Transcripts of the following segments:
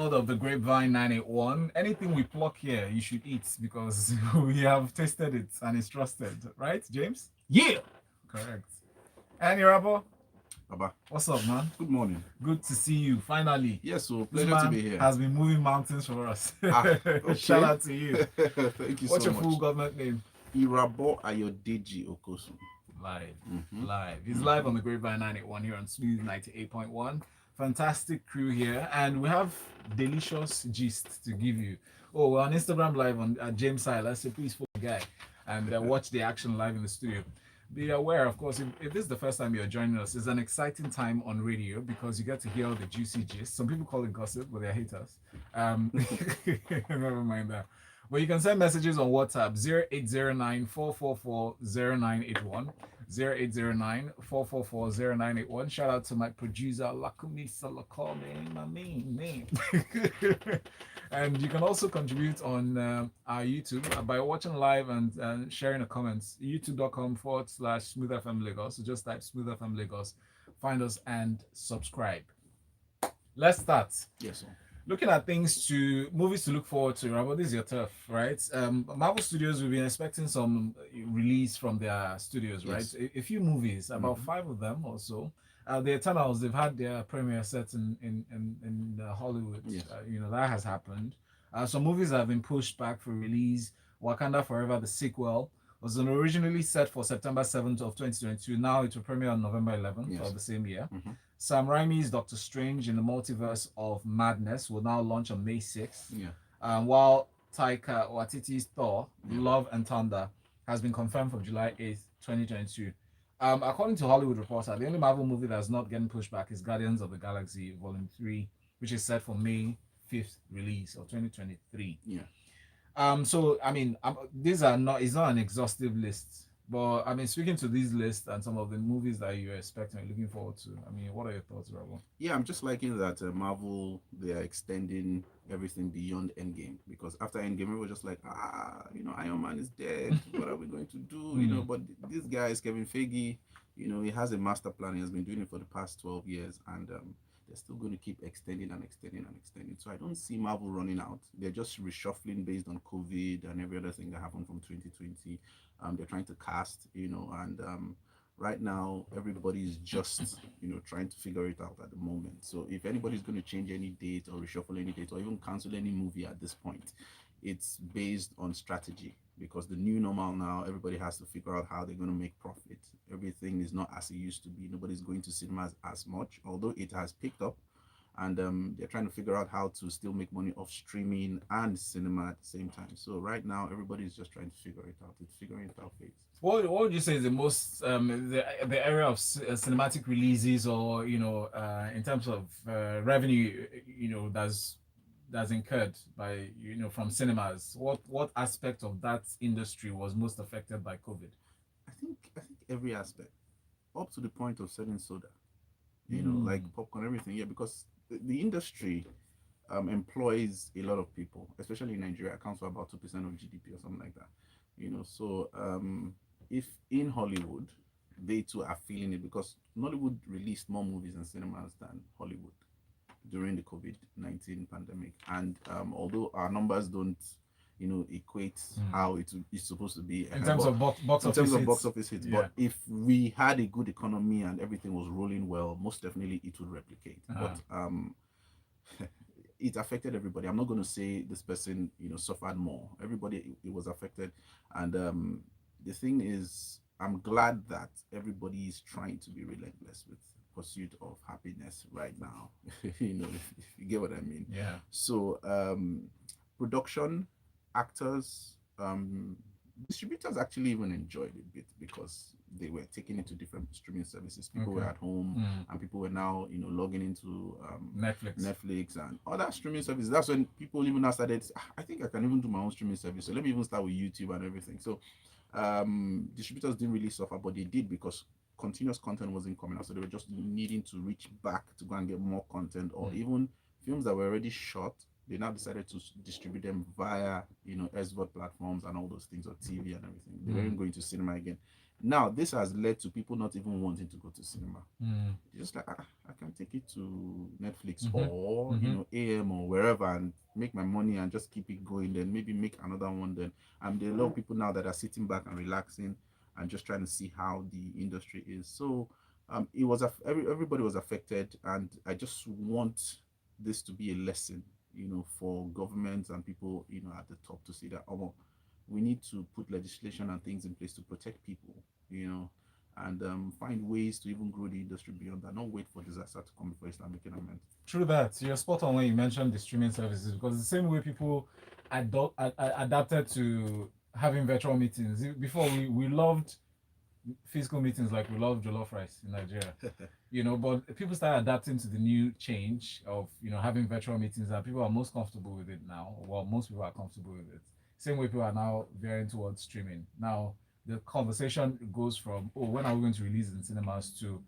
Of the Grapevine 981. Anything we pluck here, you should eat because we have tasted it and it's trusted, right, James? Yeah. Correct. And Irabo, Baba. what's up, man? Good morning. Good to see you finally. Yes, so This pleasure to man be here. has been moving mountains for us. Okay. Shout out to you. Thank you What's so your much. full government name? Irabo Ayodeji Okosu. Live. Mm-hmm. Live. He's live on the Grapevine 981 here on Smooth 98.1. Fantastic crew here, and we have delicious gist to give you. Oh, we're on Instagram live on James Silas, so please follow the guy and watch the action live in the studio. Be aware, of course, if this is the first time you're joining us, it's an exciting time on radio because you get to hear all the juicy gist. Some people call it gossip, but they're haters. Never mind that. But you can send messages on WhatsApp 0809 444 0981. 0809 444 Shout out to my producer, Lakumi Salakome, my main name. And you can also contribute on our YouTube by watching live and sharing the comments. YouTube.com/Smooth FM Lagos. So just type Smooth FM Lagos, find us and subscribe. Let's start. Yes, sir. Looking at movies to look forward to. Robert, this is your turf, right? Marvel Studios, we've been expecting some release from their studios, right? Yes. A few movies, about 5 of them or so. The Eternals, they've had their premiere set in Hollywood. Yes. That has happened. Some movies have been pushed back for release. Wakanda Forever, the sequel, was originally set for September 7th of 2022. Now it will premiere on November 11th of the same year. Sam Raimi's Doctor Strange in the Multiverse of Madness will now launch on May 6th. While Taika Waititi's Thor, Love and Thunder, has been confirmed for July 8th, 2022. According to Hollywood Reporter, the only Marvel movie that's not getting pushed back is Guardians of the Galaxy Volume 3, which is set for May 5th release of 2023. So I mean, these are not. It's not an exhaustive list, but I mean, speaking to these lists and some of the movies that you're expecting and looking forward to. I mean, what are your thoughts, Rabo? Yeah, I'm just liking that Marvel, they are extending everything beyond Endgame, because after Endgame we were just like, Iron Man is dead. What are we going to do? But this guy is Kevin Feige. He has a master plan. He has been doing it for the past 12 years, and they're still going to keep extending and extending and extending. So I don't see Marvel running out. They're just reshuffling based on COVID and every other thing that happened from 2020. They're trying to cast, and right now everybody is just trying to figure it out at the moment. So if anybody's going to change any date or reshuffle any date or even cancel any movie at this point, it's based on strategy, because the new normal now, everybody has to figure out how they're going to make profit. Everything is not as it used to be. Nobody's going to cinemas as much, although it has picked up, and they're trying to figure out how to still make money off streaming and cinema at the same time. So right now everybody's just trying to figure it out. It's figuring it out phase. What would you say is the most the area of cinematic releases, or in terms of revenue, that's incurred by from cinemas? What aspect of that industry was most affected by COVID? I think every aspect, up to the point of selling soda, like popcorn, everything. Yeah, because the industry employs a lot of people, especially in Nigeria, accounts for about 2% of GDP or something like that. So if in Hollywood, they too are feeling it, because Nollywood released more movies in cinemas than Hollywood during the COVID-19 pandemic. And although our numbers don't, equate how it's supposed to be In terms of box in office terms of hits. box office hits, but if we had a good economy and everything was rolling well, most definitely it would replicate. But it affected everybody. I'm not going to say this person, suffered more. Everybody, it was affected. And the thing is, I'm glad that everybody is trying to be relentless with pursuit of happiness right now. If you get what I mean. Yeah. So production, actors, distributors actually even enjoyed it a bit, because they were taking it to different streaming services. People were at home, and people were now logging into Netflix and other streaming services. That's when people even now started, I think I can even do my own streaming service, so let me even start with YouTube and everything. So distributors didn't really suffer, but they did, because continuous content wasn't coming out, so they were just needing to reach back to go and get more content, or even films that were already shot. They now decided to distribute them via SVOD platforms and all those things, or TV and everything. They weren't going to cinema again. Now, this has led to people not even wanting to go to cinema. Mm. Just like, I can take it to Netflix Mm-hmm. or, Mm-hmm. AM or wherever and make my money and just keep it going. Then maybe make another one. Then there are a lot of people now that are sitting back and relaxing and just trying to see how the industry is. So it was everybody was affected, and I just want this to be a lesson, for governments and people, at the top to see that, oh, we need to put legislation and things in place to protect people, and find ways to even grow the industry beyond that. Not wait for disaster to come before you start making amends. True that. You're spot on when you mentioned the streaming services, because the same way people adapted to having virtual meetings. Before, we loved physical meetings like we love jollof rice in Nigeria. But people started adapting to the new change of having virtual meetings, and people are most comfortable with it now. Well, most people are comfortable with it. Same way people are now veering towards streaming. Now the conversation goes from, oh, when are we going to release it in cinemas, to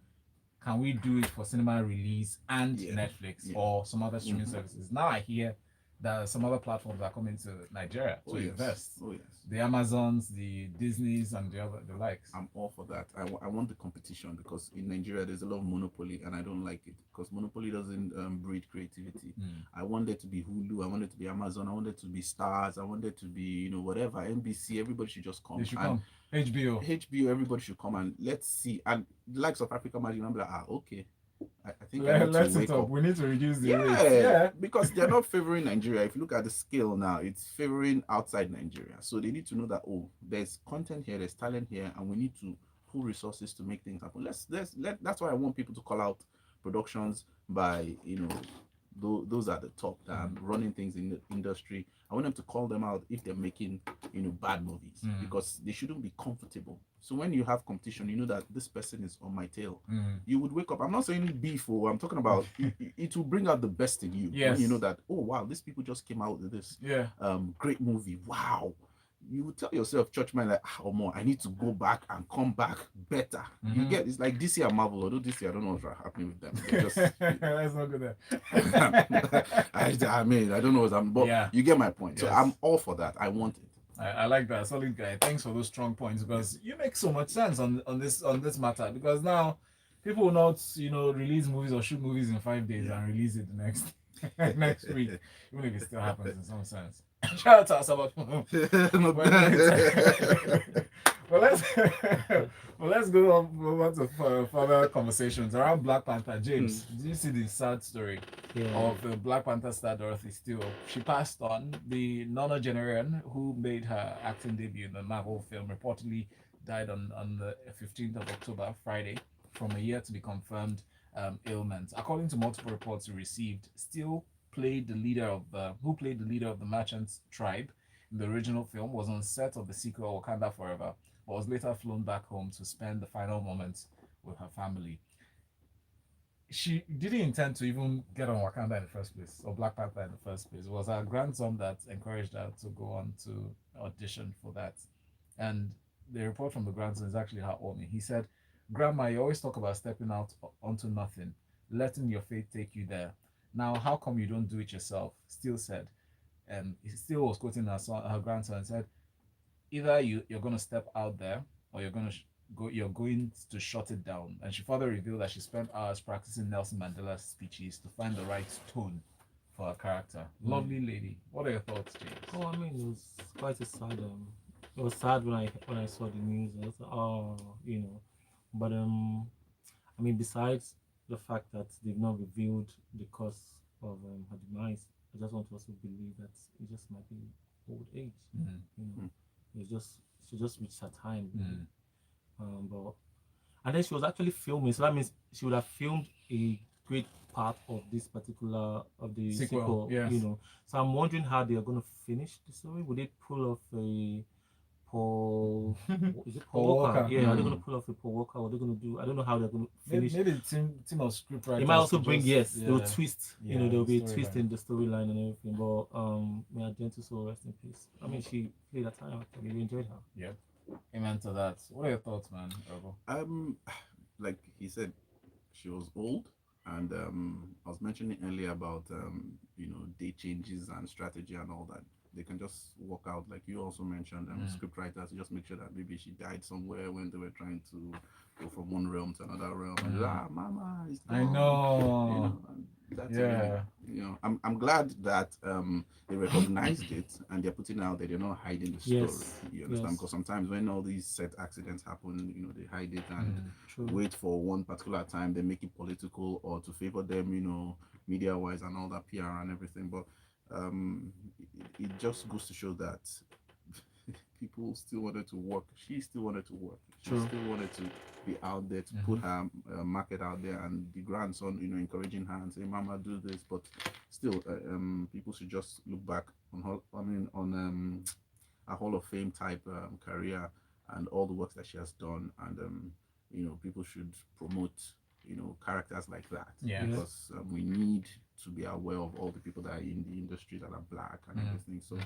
can we do it for cinema release and Netflix or some other streaming services? Now I hear that some other platforms are coming to Nigeria to invest. Oh yes. The Amazons, the Disneys, and the likes. I'm all for that. I want the competition, because in Nigeria there's a lot of monopoly, and I don't like it, because monopoly doesn't breed creativity. I want there to be Hulu, I want it to be Amazon, I want it to be Stars, I want it to be whatever, NBC. Everybody should just come. They should come. HBO, everybody should come, and let's see. And the likes of Africa Magic, I'm like, okay, I think let's wake up. We need to reduce the rates. Yeah, because they're not favoring Nigeria. If you look at the scale now, it's favoring outside Nigeria. So they need to know that, oh, there's content here, there's talent here, and we need to pool resources to make things happen. That's why I want people to call out productions by those at the top that are running things in the industry. I want them to call them out if they're making bad movies, because they shouldn't be comfortable. So when you have competition, you know that this person is on my tail. You would wake up. I'm not saying beef, or I'm talking about it will bring out the best in you. Yes. When you know that, oh wow, these people just came out with this great movie. Wow. You would tell yourself, church man, like, oh more, I need to go back and come back better. You get, it's like DC and Marvel. Although DC, I don't know what's happening with them. That's not good. I mean, I don't know what's happening, but you get my point. So I'm all for that. I want it. I like that. Solid guy. Thanks for those strong points, because you make so much sense on this matter. Because now people will not release movies or shoot movies in 5 days and release it the next week, even if it still happens in some sense. Shout out to us about let's go on to further conversations around Black Panther. James, did you see the sad story of the Black Panther star Dorothy Steele? She passed on. The nonagenarian who made her acting debut in the Marvel film reportedly died on the 15th of October, Friday, from a yet to be confirmed ailment. According to multiple reports we received, Steele who played the leader of the Merchant tribe in the original film, was on set of the sequel Wakanda Forever, but was later flown back home to spend the final moments with her family. She didn't intend to even get on Wakanda in the first place, or Black Panther in the first place. It was her grandson that encouraged her to go on to audition for that. And the report from the grandson is actually heartwarming. He said, "Grandma, you always talk about stepping out onto nothing, letting your faith take you there. Now, how come you don't do it yourself?" Steele said. And he still was quoting her grandson, and said, "Either you're going to step out there, or you're going to shut it down." And she further revealed that she spent hours practicing Nelson Mandela's speeches to find the right tone for her character. Lovely lady. What are your thoughts, James? Oh, I mean, it was quite a sad. It was sad when I saw the news. I was like, oh, but I mean, besides the fact that they've not revealed the cause of her demise, I just want to also believe that it just might be old age. She just reached her time. But and then she was actually filming, so that means she would have filmed a great part of this particular of the sequel. Yes. So I'm wondering how they are going to finish the story. Would they pull off a Paul? Is it Paul Walker? Yeah, are they going to pull off a Paul Walker? What are they going to do? I don't know how they're going to finish. Maybe the team of scriptwriters. They might also bring they'll twist. There'll be a twist in the storyline and everything. But may her gentle soul rest in peace. I mean, she played her time. I really enjoyed her. Yep. Amen to that. What are your thoughts, man? Like he said, she was old, and I was mentioning earlier about date changes and strategy and all that. they can just walk out, like you also mentioned, script writers just make sure that maybe she died somewhere when they were trying to go from one realm to another realm. And mama is gone. I know. You know, and that's Yeah. you know, I'm glad that they recognized it and they're putting out that they're not hiding the story. Yes. You understand? Yes. Because sometimes when all these set accidents happen, you know, they hide it and True. wait for one particular time, they make it political or to favor them, you know, media wise and all that PR and everything. But it just goes to show that people still wanted to work. She still wanted to work. She True. still wanted to be out there to put her market out there, and the grandson, you know, encouraging her and saying, "Mama, do this." But still, people should just look back on her. I mean, on a Hall of Fame type career and all the work that she has done, and you know, people should promote, you know, characters like that. Yeah. Because we need to be aware of all the people that are in the industry that are black and everything. So,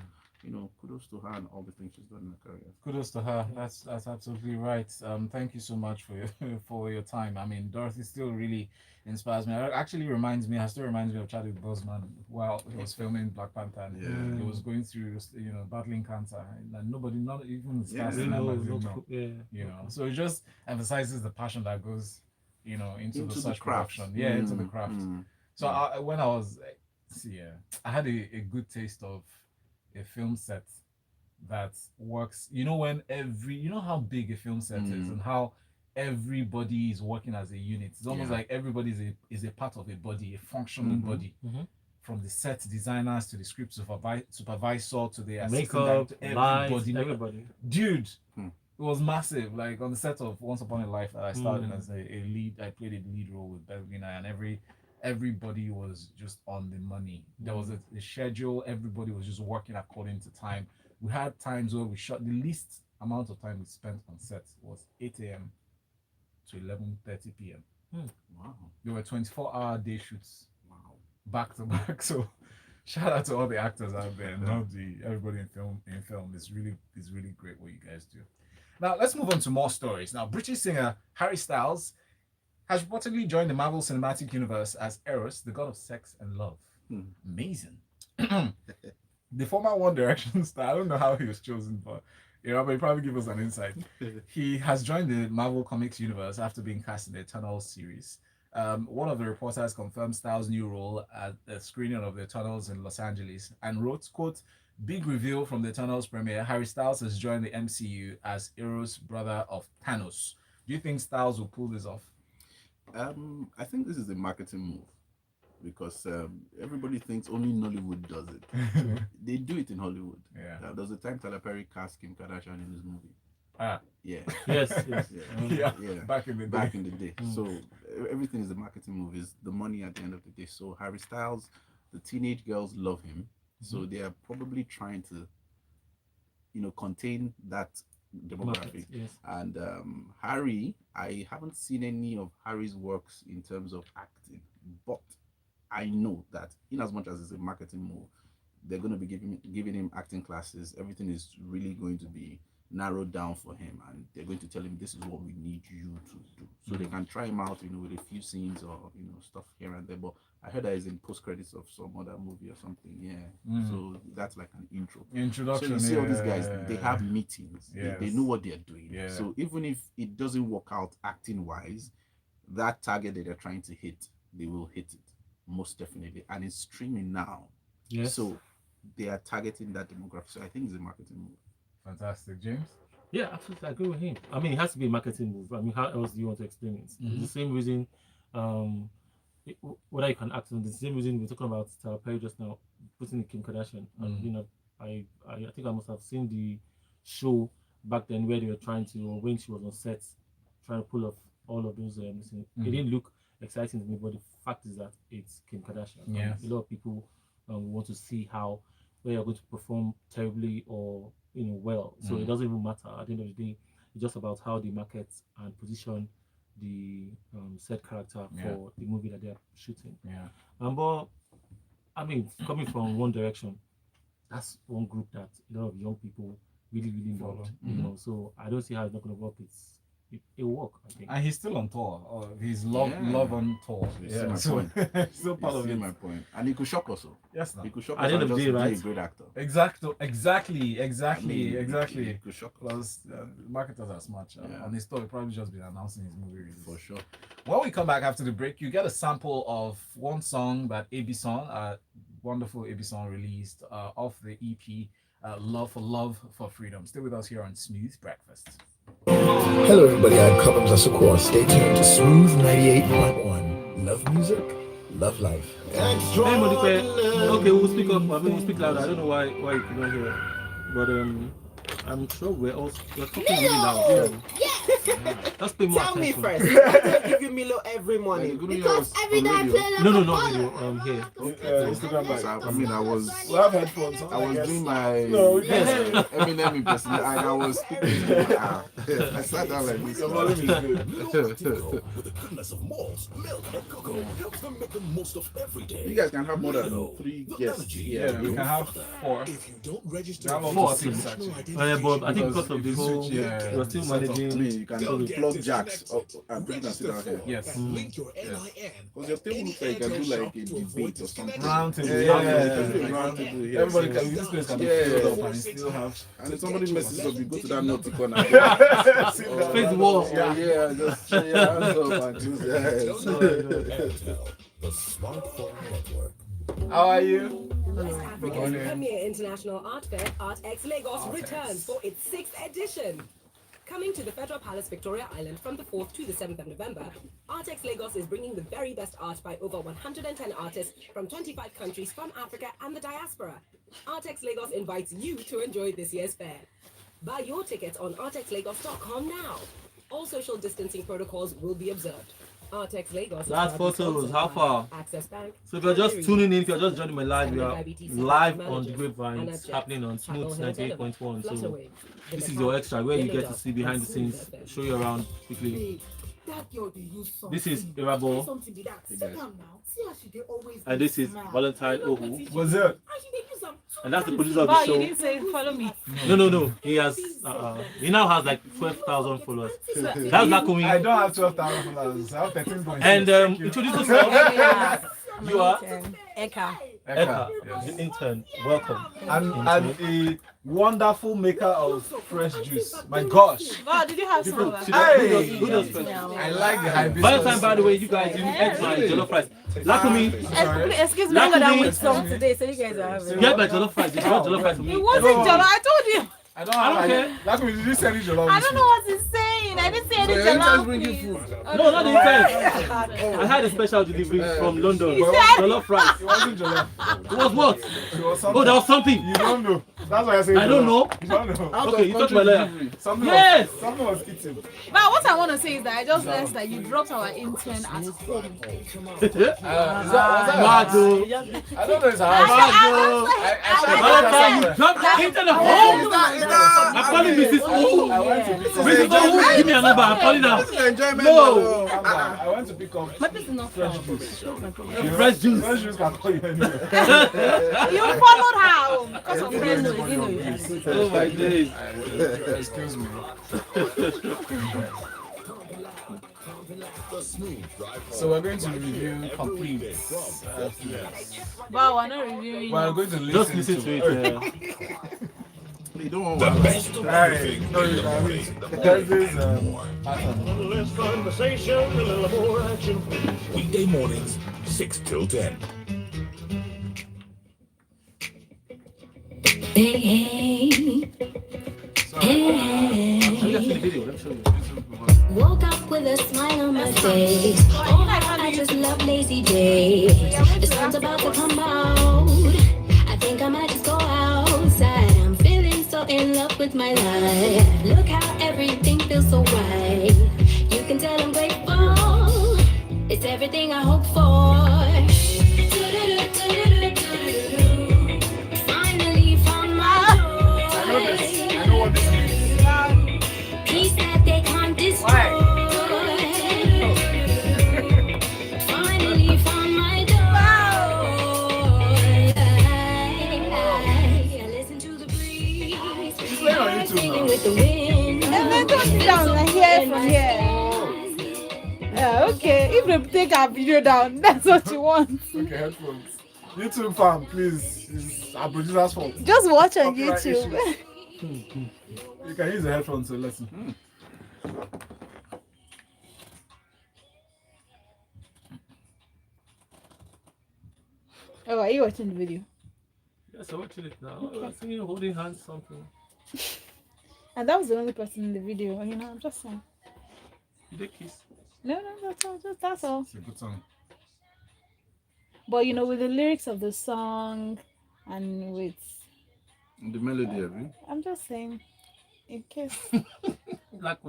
you know, kudos to her and all the things she's done in her career. Kudos to her. That's absolutely right. Thank you so much for your for your time. I mean, Dorothy still really inspires me. It actually reminds me. Still reminds me of Chadwick Boseman while he was filming Black Panther. And he was going through, you know, battling cancer, and nobody, not even the stars, members didn't know. You know, so it just emphasizes the passion that goes, you know, into the such production. Yeah, into the craft. So when I was, I had a good taste of a film set that works. You know, when you know how big a film set is and how everybody is working as a unit. It's almost like everybody is a part of a body, a functioning body. From the set designers to the script supervisor to the makeup, everybody. Dude, it was massive. Like on the set of Once Upon a Life that I started as a lead, I played a lead role with Belvina, and everybody was just on the money. There was a schedule. Everybody was just working according to time. We had times where we shot, the least amount of time we spent on set was 8 a.m. to 11:30 p.m. Wow. There were 24-hour day shoots. Wow. Back to back. So shout out to all the actors out there and everybody in film. It's really great what you guys do. Now let's move on to more stories. Now, British singer Harry Styles has reportedly joined the Marvel Cinematic Universe as Eros, the god of sex and love. Amazing. The former One Direction star, I don't know how he was chosen, but you know, but he probably give us an insight. He has joined the Marvel Comics universe after being cast in the Eternals series. One of the reporters confirmed Styles' new role at the screening of the Eternals in Los Angeles and wrote, quote, "Big reveal from the Eternals premiere. Harry Styles has joined the MCU as Eros, brother of Thanos." Do you think Styles will pull this off? I think this is a marketing move because everybody thinks only Nollywood does it. So they do it in Hollywood. Yeah. There was a time Tyler Perry cast Kim Kardashian in his movie. Yeah. Yes. Yeah. Back in the day. So everything is a marketing move. Is the money at the end of the day. So Harry Styles, the teenage girls love him. So they are probably trying to, you know, contain that demographic. And Harry, I haven't seen any of Harry's works in terms of acting, but I know that in as much as it's a marketing move, they're going to be giving him acting classes. Everything is really going to be narrowed down for him, and they're going to tell him this is what we need you to do, so they can try him out, you know, with a few scenes or, you know, stuff here and there. But I heard that he's in post credits of some other movie or something. So that's like an introduction. So you see all these guys, they have meetings. They know what they're doing. So even if it doesn't work out acting wise, that target that they're trying to hit, they will hit it most definitely. And it's streaming now. So they are targeting that demographic. So I think it's a marketing move. Fantastic. James? Yeah, absolutely. I agree with him. I mean, it has to be a marketing move. I mean, how else do you want to explain it? It's the same reason, whether you can act on the same reason we're talking about Tyler Perry just now, putting Kim Kardashian. And, you know, I think I must have seen the show back then where they were trying to, or when she was on set, trying to pull off all of those things. It didn't look exciting to me, but the fact is that it's Kim Kardashian. A lot of people want to see how, where you're going to perform terribly or, you know, well. So it doesn't even matter. At the end of the day, it's just about how they market and position the said character for the movie that they're shooting. But I mean, coming from One Direction, that's one group that a lot of young people really loved. You know, so I don't see how it's not going to work. It's it work. I think. And he's still on tour. Or he's love on tour. You see my point. Still part You of see it. my point. And he could shock us. Yes, no. He could shock At us the end and of the just day, be a right? great actor. Exactly. He could shock us. Plus, marketers are smart. On his tour, he'll probably just be announcing his movie release. For sure. When we come back after the break, you get a sample of one song that AB Song, wonderful AB Song released off the EP Love for Freedom. Stay with us here on Smooth Breakfast. Hello, everybody. I'm Cullum Zasakor. Stay tuned to Smooth 98.1. Love music, love life. Hey, Modipe. Okay, we'll speak up. I mean, we'll speak louder. I don't know why you cannot hear it, but I'm sure we're talking really loud. Let's pay more Tell me attention. first. I don't give you Milo every morning. Because every day I play No, not video. Here. Instagram live. I mean, I was headphones. I was doing my Yes. Eminem impersonation. I was speaking to I sat down like this. Your volume is good. With the goodness of malts, milk, and cocoa helps them make the most of every day. You guys can have more than 3 guests. Yeah, we can have 4. If you don't register, That one Four, was 6 actually. actually. But I think because Because of if the you whole, switch, yeah, we're still setup. I managing. mean, you can plug jacks up and people can sit down here. Yes. link your NIN. Because your table looks like you can do like a debate or something. Round table. Round table, yeah. Everybody can, this place can be filled up and still have. And if somebody messes up, you go to that naughty corner. Face the wall. Yeah, just shake your hands up and choose The Smartphone Network. How are you? West Africa's premier international art fair, ArtX Lagos, returns for its 6th edition. Coming to the Federal Palace, Victoria Island from the 4th to the 7th of November, ArtX Lagos is bringing the very best art by over 110 artists from 25 countries from Africa and the diaspora. ArtX Lagos invites you to enjoy this year's fair. Buy your tickets on artexlagos.com now. All social distancing protocols will be observed. Artex Lagos. Last photos, how far? Access Bank. So if you're just tuning in, if you're just joining my live, we are live on the Grapevine. It's happening on Smooth 98.1. So this is your extra where you get to see behind the scenes, show you around quickly. This is Irabo, and this is Valentine Ohu. What's up? And that's the producer of the Wow, show. you didn't say follow me. No. He has he now has like 12,000 followers. That's Lakumi. I don't have 12,000 followers. I have 13.6. And introduce yourself. You are Eka. Eka, Yes. the intern. Welcome. And a wonderful maker of fresh juice. My gosh. Wow, did you have some of that? Hey! Who does first? I like the hibiscus. Valentine, by the way, you guys didn't eat my jollof rice. Lakumi, Excuse me, I'm gonna with some today, so you guys are having. get my jollof rice. Did you want jollof rice for me? It wasn't Jollof. I told you. I don't care. Like, did you send it your I don't know what he's saying. I didn't say any Jollof. Please. No, not the intern. I had a special delivery from London. Jollof rice. It wasn't Jollof. It was what? It was something. Oh, there was something. You don't know. That's why I say I don't know. You don't know. Okay, you talk to my lawyer. Something Yes! something was eating. But what I want to say is that I just realized that you dropped our intern at home. Was that Mago. I don't know it's how. Valentine, you dropped the intern at home. I'm calling Mrs. O. I went to pick up. Mrs. O, give me a number. I'm calling her. Enjoyment. No. I went to pick up But this is not fresh juice. Fresh juice. fresh juice can call you anywhere. You followed her home because of friends. Oh my days. Excuse me. So we're going to review complete. Wow, we're not reviewing. We're going to Just listen listen to it. You don't want The best of everything. No, you can read. There's this pattern. Less conversation, a little more action. Weekday mornings, 6 till 10. Hey, hey, hey. Let me just see the video. Let me show you. Woke up with a smile on my face. Oh, I just love lazy days. The sun's about to come out. I think I might just go outside. I'm feeling so in love with my life. Look how everything feels so right. You can tell I'm grateful. It's everything I hope for. Finally found my joy. I know what this means. Peace that they can't destroy. Finally found my joy. I listen to the breeze. playing on YouTube now. With the wind. And then don't sit down and hear it from here. to take our video down. That's what you want. Okay, headphones. YouTube fam, please. It's our producer's fault. Just watch on Copyright YouTube. issues. You can use the headphones to listen. Oh, are you watching the video? Yes, I'm watching it now. I see you holding hands, something. And that was the only person in the video. You know, I'm just saying. Did they kiss? No, that's all. That's all. It's a good song. But you know, with the lyrics of the song and with the melody of it. I'm just saying, in case. Like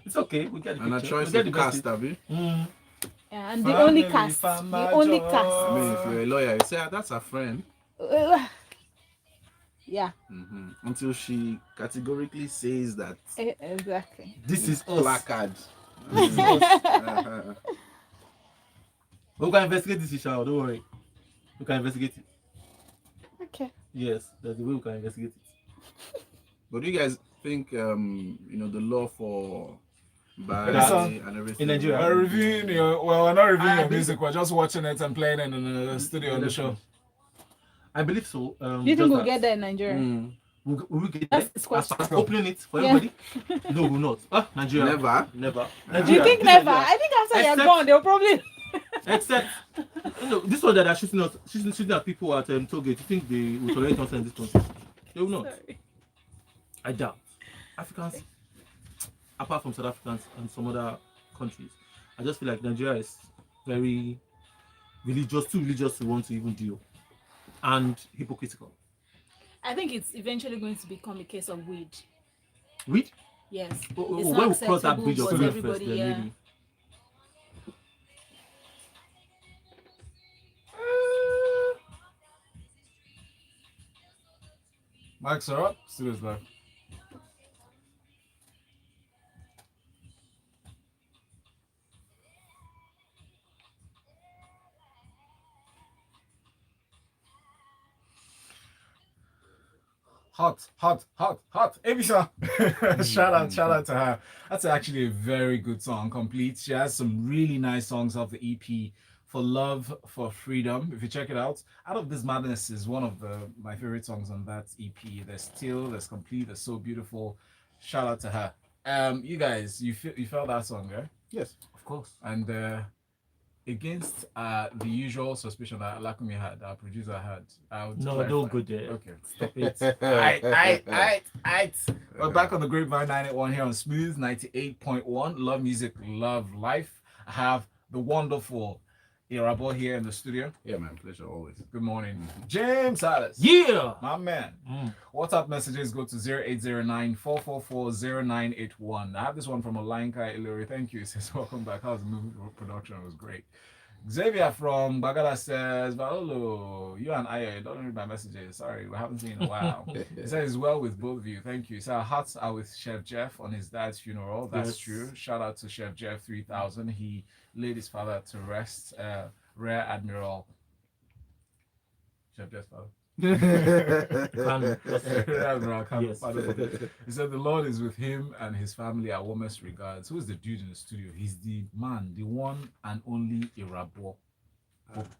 it's okay. We get the and picture. a choice of cast, have you? Yeah, and the only cast. The only cast. I mean, if you're a lawyer, you say, ah, that's a friend. Yeah. Until she categorically says that. Exactly. This is us. Placard. This is us. We can investigate this issue. Don't worry. We can investigate it. Okay. Yes, that's the way we can investigate it. But do you guys think, you know, the law for by and everything in Nigeria? We're reviewing your, well, we're not reviewing your music. We're just watching it and playing it in the studio on the show. I believe so. Do you think we'll get there in Nigeria? Will we get That's there? As opening it for everybody? No, we'll not. Nigeria. Never. Do you think never? I think after you're gone, they'll probably. Except, this one that are shooting at people at Tollgate, you think they will tolerate us in this country? They will not. Sorry. I doubt. Africans, apart from South Africans and some other countries, I just feel like Nigeria is very religious, too religious to want to even deal, and hypocritical. I think it's eventually going to become a case of weed. Weed? Yes. When we cross that bridge of everybody, first, then maybe. Mics are up. Studio's live. Hot. Ebisa. Shout out to her. That's actually a very good song. Complete. She has some really nice songs off the EP. For Love, for Freedom. If you check it out, Out of This Madness is one of my favorite songs on that EP. There's Still, there's Complete, there's So Beautiful. Shout out to her. You guys, you felt that song, right? Yes, of course. And against the usual suspicion that Lakumi had, our producer had, I would no, don't go there. Okay, stop it. Aight. We're back on the Grapevine 981 here on Smooth 98.1. Love music, love life. I have the wonderful Irabo here in the studio. Yeah, man. Pleasure always. Good morning. James Salas. Yeah. My man. WhatsApp messages go to 0809-444-0981. I have this one from Olanka Ilori. Thank you. It says, welcome back. How's the movie production? It was great. Xavier from Bagada says, Valolo, you and I don't read my messages. Sorry, we haven't seen in a while. He says, well with both of you. Thank you. So our hearts are with Chef Jeff on his dad's funeral. That's true. Shout out to Chef Jeff 3000. He laid his father to rest. Rear Admiral Chef Jeff's father. He said the Lord is with him and his family. Our warmest regards. Who is the dude in the studio? He's the man, the one and only Irabo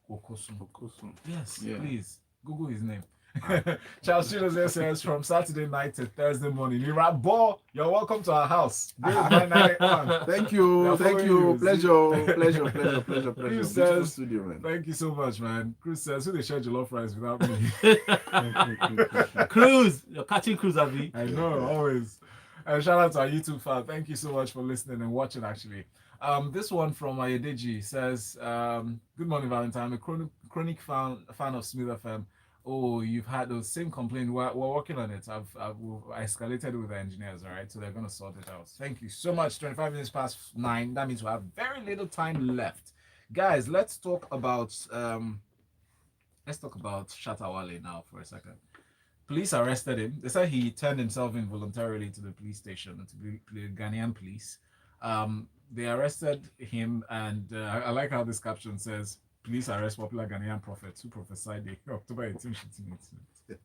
Okosun. Yes, please Google his name. Charles Chinos says from Saturday night to Thursday morning. Irabo, you're welcome to our house. Thank you. Pleasure. Cruz says, studio, man. Thank you so much, man. Cruz says, who they share jollof rice without me? Cruz, you're catching Cruz, Abby. I know, always. And shout out to our YouTube fan. Thank you so much for listening and watching, actually. This one from Ayedeji says, good morning, Valentine. I'm a chronic fan of Smooth FM. Oh, you've had the same complaint. We're working on it. I've escalated with the engineers, all right? So they're going to sort it out. Thank you so much. 25 minutes past 9. That means we have very little time left. Guys, let's talk about Shatawale now for a second. Police arrested him. They said he turned himself in voluntarily to the police station, to the Ghanaian police. They arrested him, and I like how this caption says, police arrest popular Ghanaian prophet who prophesied in October 18, 18.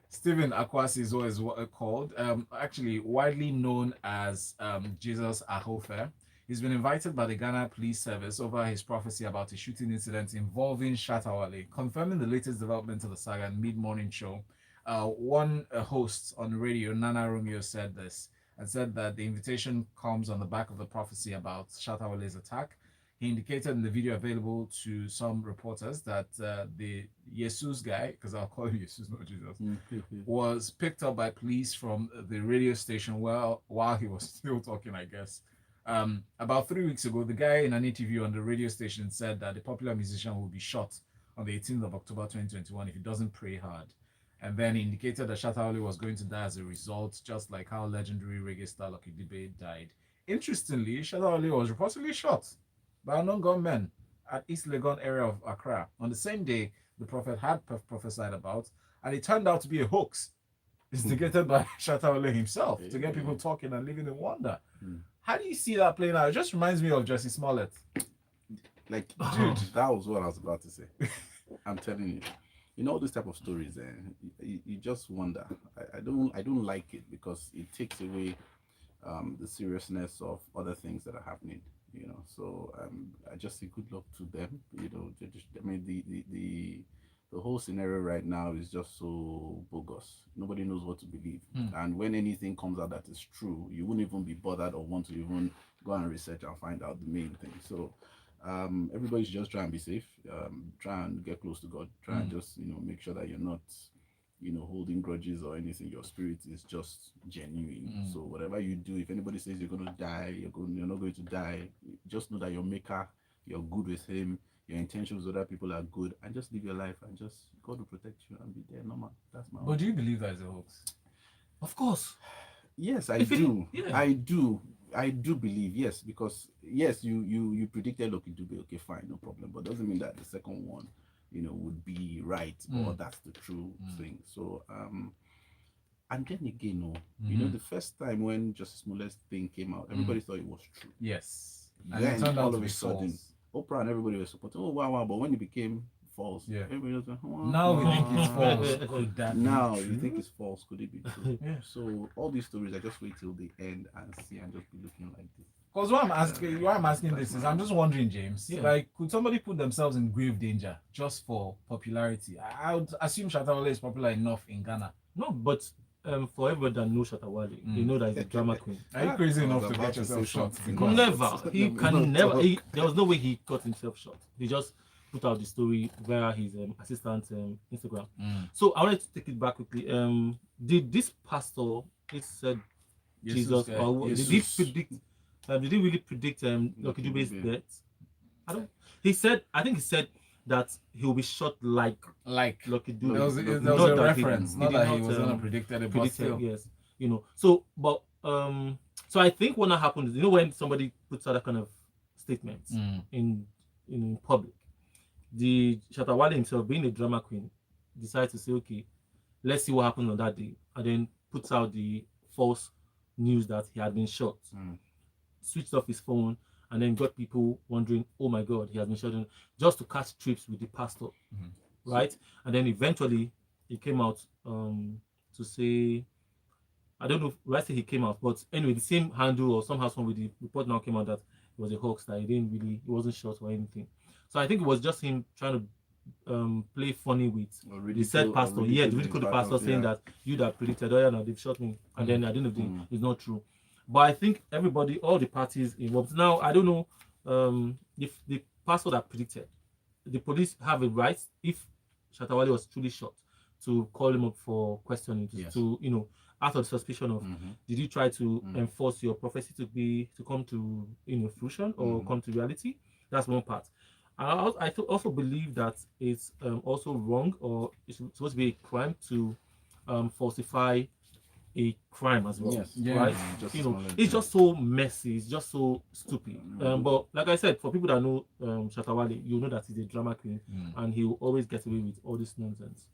Stephen Akwasi is always called, actually widely known as Jesus Ahofe. He's been invited by the Ghana Police Service over his prophecy about a shooting incident involving Shatta Wale, confirming the latest development of the saga in mid-morning show. One host on radio, Nana Romeo, said this and said that the invitation comes on the back of the prophecy about Shatta Wale's attack. He indicated in the video available to some reporters that the Jesus guy, because I'll call him Jesus, not Jesus, was picked up by police from the radio station while he was still talking, I guess. About 3 weeks ago, the guy in an interview on the radio station said that the popular musician will be shot on the 18th of October 2021 if he doesn't pray hard. And then he indicated that Shatta Wale was going to die as a result, just like how legendary reggae star Lucky Dube died. Interestingly, Shatta Wale was reportedly shot by unknown gunmen at East Legon area of Accra on the same day the prophet had prophesied about, and it turned out to be a hoax instigated by Shatta Wale himself to get people talking and living in wonder. How do you see that playing out? It just reminds me of Jesse Smollett. Like, dude, that was what I was about to say. I'm telling you. You know, this type of stories, you just wonder. I don't like it because it takes away the seriousness of other things that are happening. You know, so I just say good luck to them. You know, I mean, the whole scenario right now is just so bogus. Nobody knows what to believe. And when anything comes out that is true, you wouldn't even be bothered or want to even go and research and find out the main thing. So everybody should just try and be safe. Try and get close to God. Try and just, you know, make sure that you're not, you know, holding grudges or anything. Your spirit is just genuine. So whatever you do, if anybody says you're going to die, you're not going to die, just know that your maker, you're good with him, your intentions with other people are good, and just live your life and just God will protect you and be there. Normal. That's my. But do you believe that is a hoax? Of course. Yes, I do. I do believe, yes, because yes, you predicted Lucky Dube, okay, fine, no problem, but doesn't mean that the second one, you know, would be right or that's the true thing. So and then again, you know, the first time when Justice Smollett's thing came out, everybody thought it was true. Yes. And then all of a sudden, Oprah and everybody was supporting. Oh wow! But when it became false, everybody was like, now we think it's false. Could that now be you true? think it's false? Could it be true? So all these stories, I just wait till the end and see, and just be looking like this. Because why I'm asking this is I'm just wondering, James, like, could somebody put themselves in grave danger just for popularity? I would assume Shatta Wale is popular enough in Ghana. No, but for everybody that knows Shatta Wale, they know that he's a drama queen. Are you crazy enough to get yourself shot? Never. He can never. There was no way he got himself shot. He just put out the story via his assistant Instagram. So I wanted to take it back quickly. Did this pastor, it said Jesus, or did he predict? Did he really predict Lucky Dube's death? I think he said that he will be shot like Lucky Dube. There was a reference, not that he was gonna predict it, but still. Yes, you know. So, but so I think what happened is, you know, when somebody puts out that kind of statement in public, the Shatta Wale himself, being a drama queen, decides to say, okay, let's see what happened on that day, and then puts out the false news that he had been shot. Switched off his phone, and then got people wondering, oh my God, he has been shot, just to catch trips with the pastor, right? And then eventually he came out to say, I don't know if I say he came out, but anyway, the same handle or somehow with the report now came out that it was a hoax, that he wasn't shot or anything. So I think it was just him trying to play funny with the said pastor. The ridicule the pastor, saying that you that predicted, oh yeah, no, they've shot me, and then at the end of the day, it's not true. But I think everybody, all the parties involved. Now, I don't know if the pastor that predicted, the police have a right, if Shatta Wale was truly shot, to call him up for questioning, to you know, out of the suspicion of, did you try to enforce your prophecy to come to, you know, fruition or come to reality? That's one part. I also believe that it's also wrong, or it's supposed to be a crime to falsify a crime as well, right? You know, it's just so messy, it's just so stupid. But like I said, for people that know Shatta Wale, you know that he's a drama queen, and he will always get away with all this nonsense.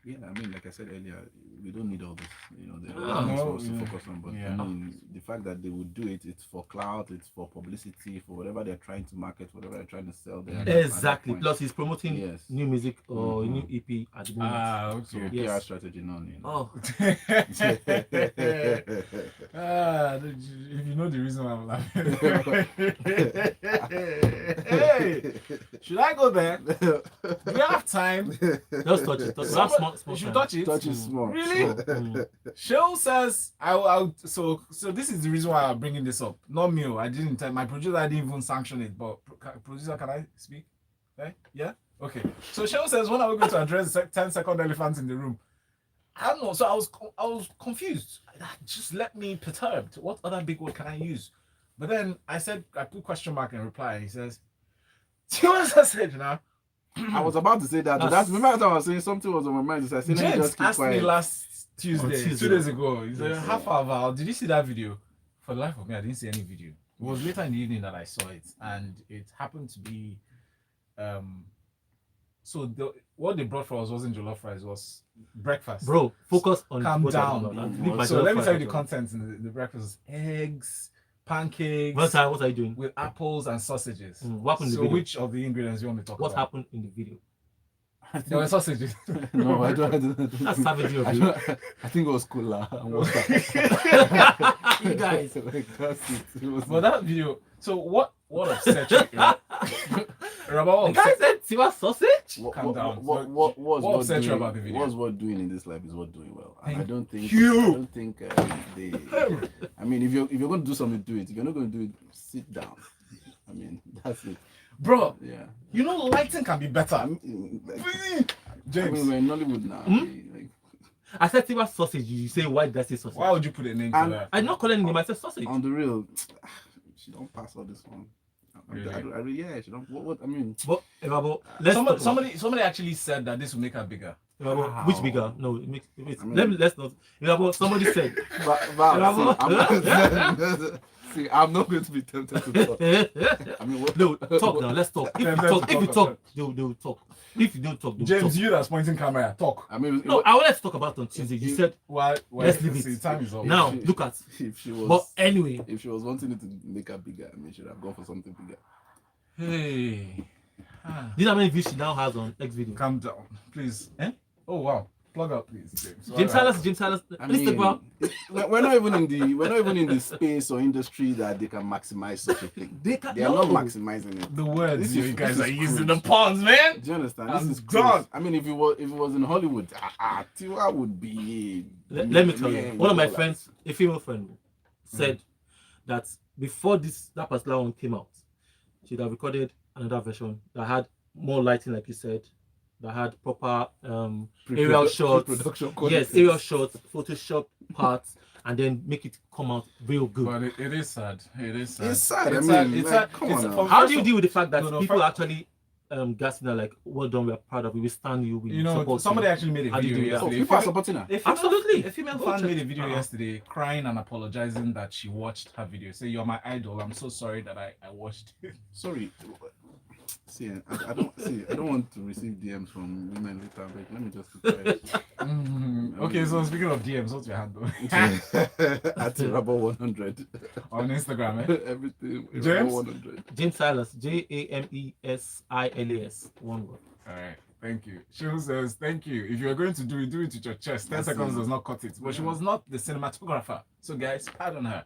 Yeah, I mean, like I said earlier, we don't need all this. You know, there No, are things for us to yeah. focus on. But Yeah. I mean, the fact that they would do it, it's for clout, it's for publicity, for whatever they're trying to market, whatever they're trying to sell. There Exactly. Plus, he's promoting Yes. new music or new EP at the moment. So Okay. Yes. PR strategy, none. You know. Oh, If you know the reason why I'm laughing. Hey, should I go there? Do we have time? just touch it. Touch it. Small You should time. touch it. Touch is small. Really? Small. Show says so this is the reason why I'm bringing this up. Not me. I didn't tell my producer. I didn't even sanction it. But producer, can I speak? Yeah. Okay. So Show says, when are we going to address the 10-second elephant in the room? I don't know. So I was confused. That just left me perturbed. What other big word can I use? But then I put question mark in reply. He says, see what I said, you know? I was about to say that. Remember I was saying something was on my mind. So I said, let me James just keep asked quiet. me last Tuesday, 2 days ago. He said, Yes, half hour. Did you see that video? For the life of me, I didn't see any video. It was later in the evening that I saw it, and it happened to be, what they brought for us wasn't jollof rice, it was breakfast. Bro, focus on Calm what down. you're talking about. So let me tell you the contents in the breakfast: eggs, pancakes. What are you doing? With apples and sausages. What happened in the So video? which of the ingredients you want me to talk What about? happened in the video? There were sausages. No, I don't. That's savage of you. I think it was cooler and water. You guys. Like, that's it. It was But that video. So what upset you? The guy said Tiwa sausage? Calm down. What upset you about the video? What's what doing in this life is what doing well. And I don't think they. I mean, if you're going to do something, do it. If you're not going to do it, sit down. I mean, that's it. Bro, Yeah. you know lighting can be better. I mean, James, I mean, we're in Nollywood now. Like, I said Tiwa sausage. You say, why did I say sausage? why would you put a name to that? I'm not calling him. I said sausage. on the real, she don't pass all this one. Really? Yeah, she don't. What I mean, But, let's Somebody actually said that this will make her bigger. which bigger? No, it makes. I mean- Let's not. Somebody said. See, I'm not going to be tempted to talk. I mean, what? No, talk now. Let's talk. If you talk, they will talk. If you don't talk, they'll James, talk. you that's pointing camera. Talk. I mean, No, I wanted to talk about it on Tuesday. You said Why? let's leave See, it. time is up. Now look at. if she was, But anyway, if she was wanting it to make her bigger, I mean, she should have gone for something bigger. Hey. do you know how many views she now has on X video? Calm down, please. Oh wow. Plug up, please, James. James Silas, I mean, Instagram. we're not even in the space or industry that they can maximize such a thing. They are not maximizing it. The words This you is- guys this are is using cruise. the pawns, man. Do you understand? I'm This is done. cruise. I mean, if it was in Hollywood, Tiwa would be. Let me tell you, one of my friends, a female friend, said that before that particular one came out, she'd have recorded another version that had more lighting, like you said, that had proper aerial shots, pre-production yes, quality. aerial shots, Photoshop parts, and then make it come out real good. But it is sad. It is sad. It's sad. It's I mean, sad. like, come on now. How do you deal with the fact that No, people first- actually gassing her like, well done, we're proud of you, we stand you, we You know, support somebody you. actually made a How do you video do that? Oh, yesterday. people are supporting her. Absolutely. A female Go fan check- made a video yesterday crying and apologizing that she watched her video. Say, you're my idol. I'm so sorry that I watched it. Sorry. See, I don't want to receive DMs from women later, but let me just keep quiet. Okay, so speaking of DMs, what's your handle? At Rubber 100 On Instagram, eh? Everything. James? Rubber 100. James Silas, JAMESILAS, one word. All right, thank you. She says, thank you. If you are going to do it with your chest. 10 seconds does not cut it. But she was not the cinematographer. So, guys, pardon her.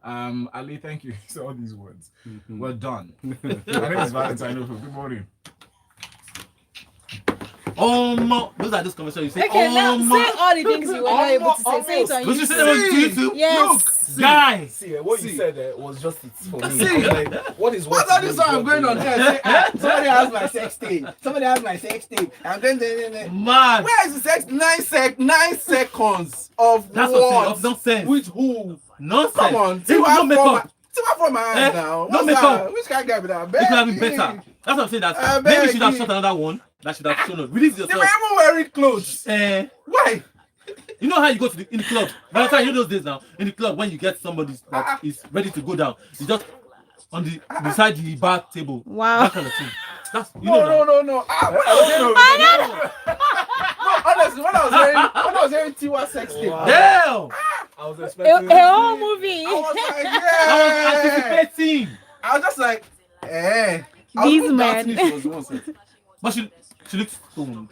Ali, thank you. So all these words. Well done. I think it's Valentine. Good morning. Those are those conversations you say. Okay, now say all the things you were not able to say. Say it on Don't you say that on YouTube. YouTube? Yes. Guys. See, what you said was just it for me. See. I was like, what is What's all this song going on here? Say, somebody has my sex tape. Somebody has my sex tape. And then Man. Where is the sex? 9 seconds of That's what? what I'm saying. Nonsense. With who? Nonsense. Come on. Even no makeup. From my hand now. No What's makeup. that? Which kind of guy be that? It could have been better. That's what I'm saying. That maybe you should have shot another one. That should have shown us. Release They were yourself. even wearing clothes. Why? You know how you go to in the club. By the time you know those days now, in the club when you get somebody that is ready to go down, you just on the beside the bar table. Wow. That kind of thing. That's you know. No. No. Honestly, when I I was hearing Tiwa sex tape. Damn! I was expecting A whole movie. I was like, I was yeah. anticipating. I was just like, eh. I These was even men. doubting if it was one set. But she looks stoned.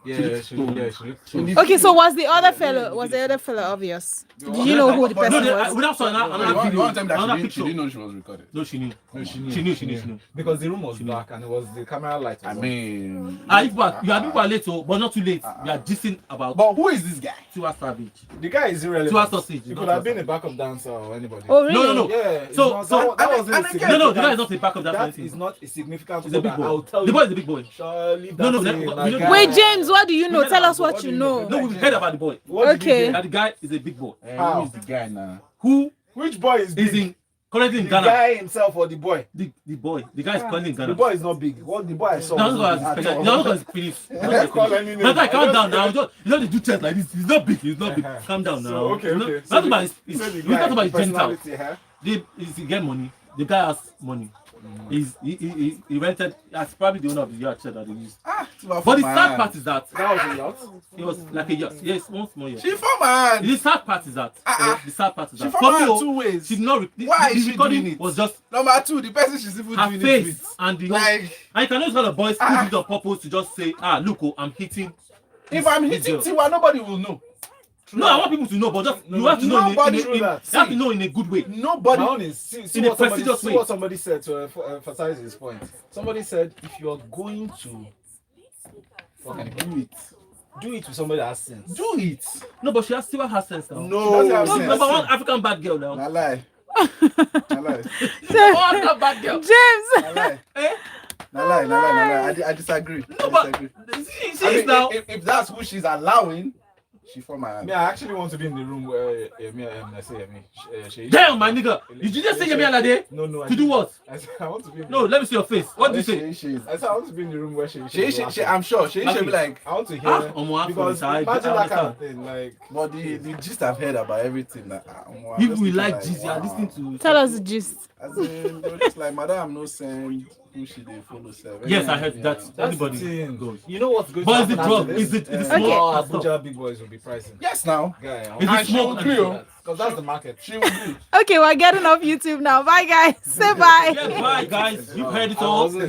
Yeah, she looked. Okay, so was the other fellow obvious? Did you know who the person was? Without showing another video, One time that another she picture. didn't know she was recorded. No, she knew. No, she knew. She knew. Because the room was dark and it was the camera light. Was I on. mean, You are people are late, but not too late. We are gisting about but who is this guy? Tiwa Savage. The guy is irrelevant. Tiwa Sausage. He could have been a backup dancer or anybody. Oh, really? No. Yeah. it's So- not- so- that wasn't and a again- No, significant- the guy is not a backup dancer. That is not a significant. He's a big I'll boy. tell The you. boy is a big boy. Surely No, that no, thing, no, my no, guy. Wait, James, what do you know? We heard Tell us about what what you do you know. No, we've heard about the boy. What did he Okay. get? That the guy is a big boy. Who is the guy now? Who Which boy is is big? currently in The Ghana? guy himself or the boy? The boy. The guy is currently in Ghana. The boy is not big. What the boy I saw? No, was no, not no, big at all. no, no, finished. Let's call any name. That's why calm I down just- now. You know they do chest like this. He's not big. He's not big. Calm down now. So, okay. That's So about his. so the We guy, talk about his genitals. personality, huh? He get money. The guy has money. He rented. That's probably the owner of the yacht that he used. But the sad part is that That was a yacht. it was like a yacht. Yes, small yacht. She for man. The sad part is that. The sad part is She that. for For man me, two ways. she did not. Why the is she recording doing it? was just Number two, the person she's even her doing it face with. and the whole. Like, And you can notice how the boys put it on purpose to just say, look, I'm hitting. if I'm this hitting girl. Tiwa, nobody will know. No, I want people to know, but just you have to know Nobody in should you have to know in a good way. Nobody. My own is see In a what somebody, prestigious see way. what somebody said to emphasize his point. Somebody said if you're going to do it with somebody that has sense. Do it. No, but she still has sense now. No. She doesn't have No, sense. number one African bad girl now. I lie. I lie. African bad girl. James. I lie. Eh? I lie. I disagree. No, I but disagree. she I is mean, now. if that's who she's allowing, she for my hand. Me, I actually want to be in the room where Damn, my nigga. Did you just say Yemi Alade? No. To do what? I said I want to be. In No, let me see your face. What did you say? She I said I want to be in the room where she I'm sure. She should be like, I want to hear Because because imagine that kind of thing. Like, but the gist I've heard about everything. Like, If we like Jesus, you are listening to. Tell us the gist. As in, they were just like, madam, no send who she did follow serve. Yes, I heard that. that's Anybody the thing. goes. You know what's going But to is it happen drug? after Is this? it Okay. small? Abuja big boys will be pricing. Yes, now. Guy, Is I it And she will small? agree, oh. because that's the market. She will do. Okay, we're getting off YouTube now. Bye, guys. Say bye. Yeah, bye, guys. You've heard it I all. wasn't here.